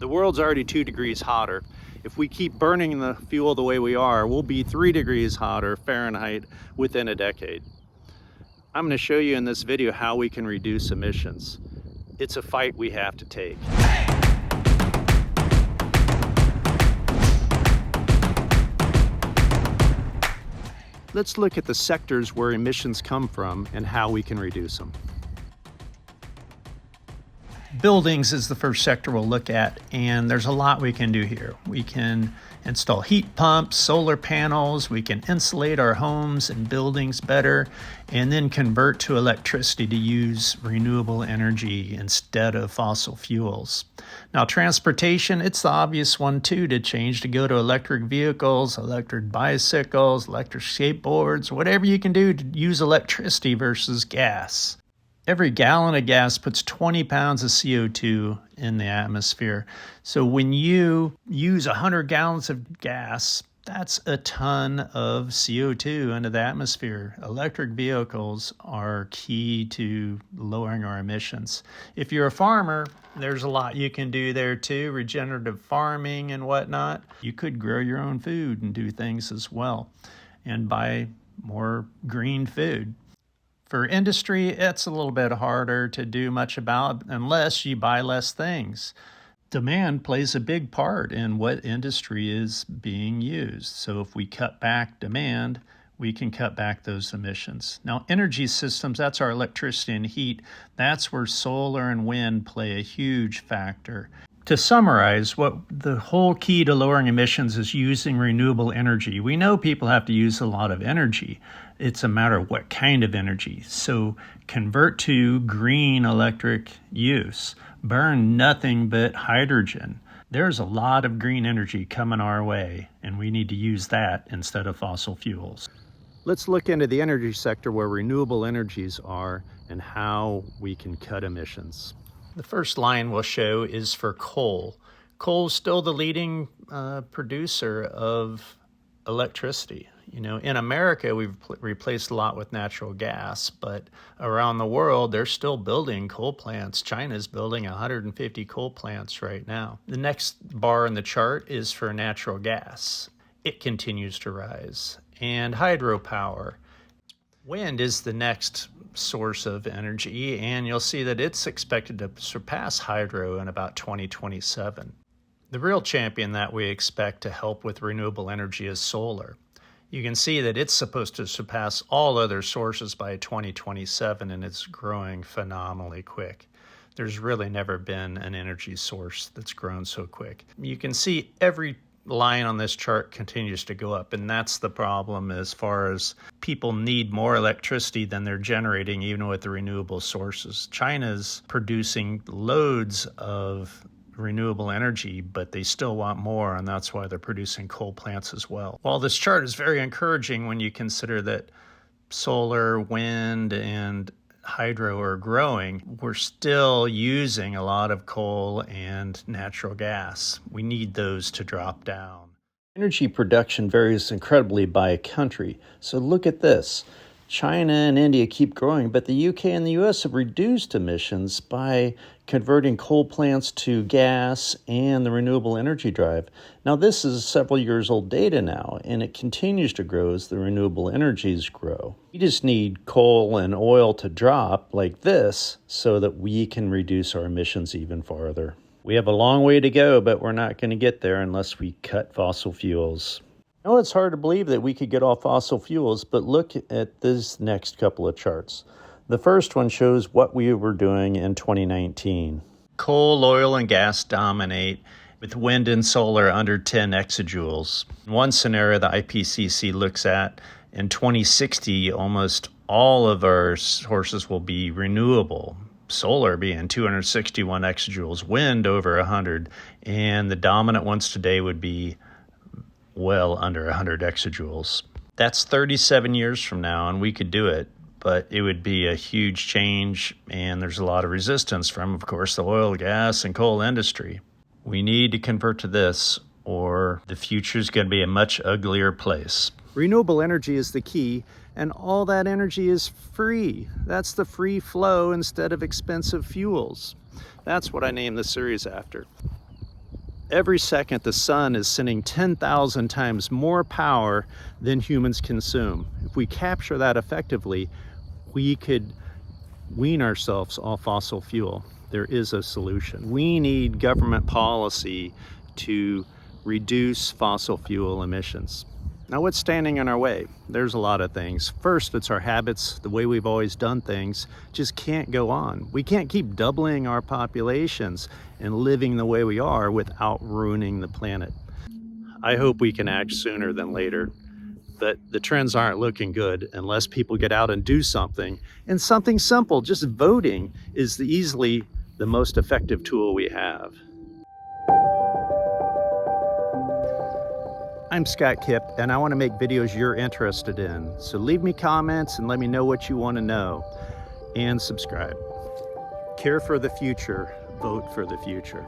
The world's already 2 degrees hotter. If we keep burning the fuel the way we are, we'll be 3 degrees hotter Fahrenheit within a decade. I'm going to show you in this video how we can reduce emissions. It's a fight we have to take. Let's look at the sectors where emissions come from and how we can reduce them. Buildings is the first sector we'll look at, and there's a lot we can do here. We can install heat pumps, solar panels, we can insulate our homes and buildings better, and then convert to electricity to use renewable energy instead of fossil fuels. Now, transportation, it's the obvious one too to change, to go to electric vehicles, electric bicycles, electric skateboards, whatever you can do to use electricity versus gas. Every gallon of gas puts 20 pounds of CO2 in the atmosphere. So when you use 100 gallons of gas, that's a ton of CO2 into the atmosphere. Electric vehicles are key to lowering our emissions. If you're a farmer, there's a lot you can do there too, regenerative farming and whatnot. You could grow your own food and do things as well and buy more green food. For industry, it's a little bit harder to do much about unless you buy less things. Demand plays a big part in what industry is being used. So if we cut back demand, we can cut back those emissions. Now, energy systems, that's our electricity and heat. That's where solar and wind play a huge factor. To summarize, what the whole key to lowering emissions is using renewable energy. We know people have to use a lot of energy. It's a matter of what kind of energy. So convert to green electric use. Burn nothing but hydrogen. There's a lot of green energy coming our way, and we need to use that instead of fossil fuels. Let's look into the energy sector where renewable energies are and how we can cut emissions. The first line we'll show is for coal. Coal is still the leading producer of electricity. You know, in America, we've replaced a lot with natural gas, but around the world, they're still building coal plants. China's building 150 coal plants right now. The next bar in the chart is for natural gas. It continues to rise. And hydropower. Wind is the next source of energy, and you'll see that it's expected to surpass hydro in about 2027. The real champion that we expect to help with renewable energy is solar. You can see that it's supposed to surpass all other sources by 2027, and it's growing phenomenally quick. There's really never been an energy source that's grown so quick. You can see every line on this chart continues to go up, and that's the problem as far as people need more electricity than they're generating even with the renewable sources. China's producing loads of renewable energy, but they still want more, and that's why they're producing coal plants as well. While this chart is very encouraging when you consider that solar, wind, and hydro are growing, we're still using a lot of coal and natural gas. We need those to drop down. Energy production varies incredibly by country. So look at this. China and India keep growing, but the UK and the US have reduced emissions by converting coal plants to gas and the renewable energy drive. Now, this is several years old data now, and it continues to grow as the renewable energies grow. We just need coal and oil to drop like this so that we can reduce our emissions even farther. We have a long way to go, but we're not going to get there unless we cut fossil fuels. I know it's hard to believe that we could get off fossil fuels, but look at this next couple of charts. The first one shows what we were doing in 2019. Coal, oil, and gas dominate, with wind and solar under 10 exajoules. One scenario the IPCC looks at, in 2060, almost all of our sources will be renewable. Solar being 261 exajoules, wind over 100, and the dominant ones today would be well under 100 exajoules. That's 37 years from now, and we could do it, but it would be a huge change, and there's a lot of resistance from, of course, the oil, gas, and coal industry. We need to convert to this, or the future is going to be a much uglier place. Renewable energy is the key, and all that energy is free. That's the free flow instead of expensive fuels. That's what I named the series after. Every second, the sun is sending 10,000 times more power than humans consume. If we capture that effectively, we could wean ourselves off fossil fuel. There is a solution. We need government policy to reduce fossil fuel emissions. Now, what's standing in our way? There's a lot of things. First, it's our habits, the way we've always done things just can't go on. We can't keep doubling our populations and living the way we are without ruining the planet. I hope we can act sooner than later, but the trends aren't looking good unless people get out and do something. And something simple, just voting, is easily the most effective tool we have. I'm Scott Kipp, and I want to make videos you're interested in. So leave me comments and let me know what you want to know. And subscribe. Care for the future, vote for the future.